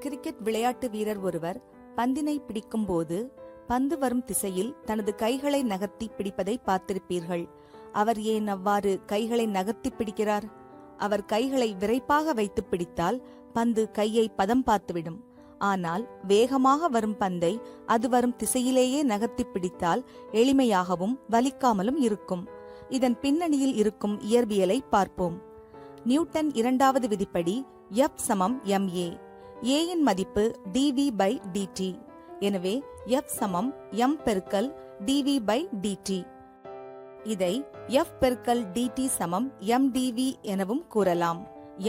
Cricket விளையாட்டு வீரர் ஒருவர் பந்தினை பிடிக்கும் போது பந்து வரும் திசையில் தனது கைகளை நகர்த்தி பிடிப்பதை பார்த்திருப்பீர்கள். அவர் ஏன் அவ்வாறு கைகளை நகர்த்தி பிடிக்கிறார்? அவர் கைகளை விரைப்பாக வைத்து பிடித்தால் பந்து கையை பதம் பார்த்துவிடும். ஆனால் வேகமாக வரும் பந்தை அது வரும் திசையிலேயே நகர்த்தி பிடித்தால் எளிமையாகவும் வலிக்காமலும் இருக்கும். இதன் பின்னணியில் இருக்கும் இயற்பியலை பார்ப்போம். நியூட்டன் இரண்டாவது விதிப்படி F சமம் ma. a இன் மதிப்பு dv/dt. எனவே F சமம் m பெருக்கல் dv/dt. இதை F பெருக்கல் dt சமம் mdv எனவும் கூறலாம்.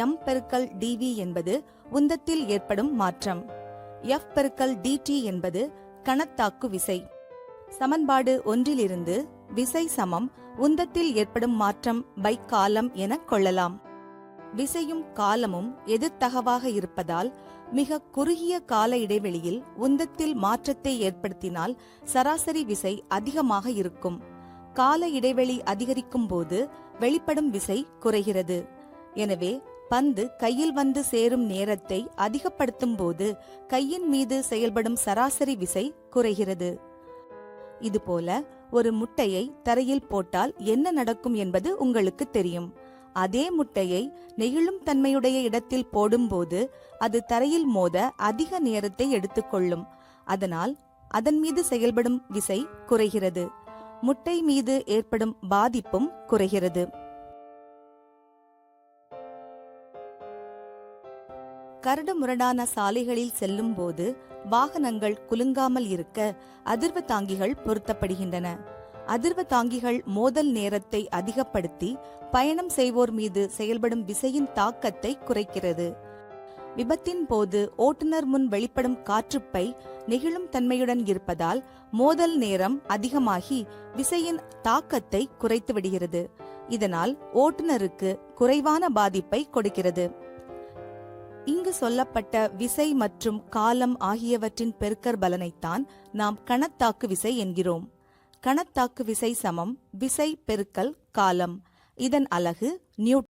m பெருக்கல் dv என்பது உந்தத்தில் ஏற்படும் மாற்றம். F பெருக்கல் dt என்பது கணத்தாக்கு விசை. சமன்பாடு ஒன்றிலிருந்து விசை சமம் உந்தத்தில் ஏற்படும் மாற்றம் பை காலம் என கொள்ளலாம். விசையும் காலமும் எதிர்த்தகவாக இருப்பதால் மிக குறுகிய கால இடைவெளியில் உந்தத்தில் மாற்றத்தை ஏற்படுத்தினால் சராசரி விசை அதிகமாக இருக்கும். கால இடைவெளி அதிகரிக்கும் போது வெளிப்படும் விசை குறைகிறது. எனவே பந்து கையில் வந்து சேரும் நேரத்தை அதிகப்படுத்தும் போது கையின் மீது செயல்படும் சராசரி விசை குறைகிறது. இதுபோல ஒரு முட்டையை தரையில் போட்டால் என்ன நடக்கும் என்பது உங்களுக்கு தெரியும். அதே முட்டையை நெகிழும் தன்மையுடைய இடத்தில் போடும்போது அது தரையில் மோத அதிக நேரத்தை எடுத்துக்கொள்ளும். அதனால் அதன் மீது செயல்படும் விசை குறைகிறது. முட்டை மீது ஏற்படும் பாதிப்பும் குறைகிறது. கரடு முரடான சாலைகளில் செல்லும் போது வாகனங்கள் குலுங்காமல் இருக்க அதிர்வு தாங்கிகள் பொருத்தப்படுகின்றன. அதிர்வு தாங்கிகள் மோதல் நேரத்தை அதிகப்படுத்தி பயணம் செய்வோர் மீது செயல்படும் விசையின் தாக்கத்தை குறைக்கிறது. விபத்தின் போது ஓட்டுநர் முன் வெளிப்படும் காற்றுப்பை நெகிழும் தன்மையுடன் இருப்பதால் மோதல் நேரம் அதிகமாகி விசையின் தாக்கத்தை குறைத்து விடுகிறது. இதனால் ஓட்டுநருக்கு குறைவான பாதிப்பை கொடுக்கிறது. இங்கு சொல்லப்பட்ட விசை மற்றும் காலம் ஆகியவற்றின் பெருக்கற் பலனைத்தான் நாம் கணத்தாக்கு விசை என்கிறோம். கணத்தாக்கு விசை சமம் விசை பெருக்கல் காலம். இதன் அலகு நியூட்டன்.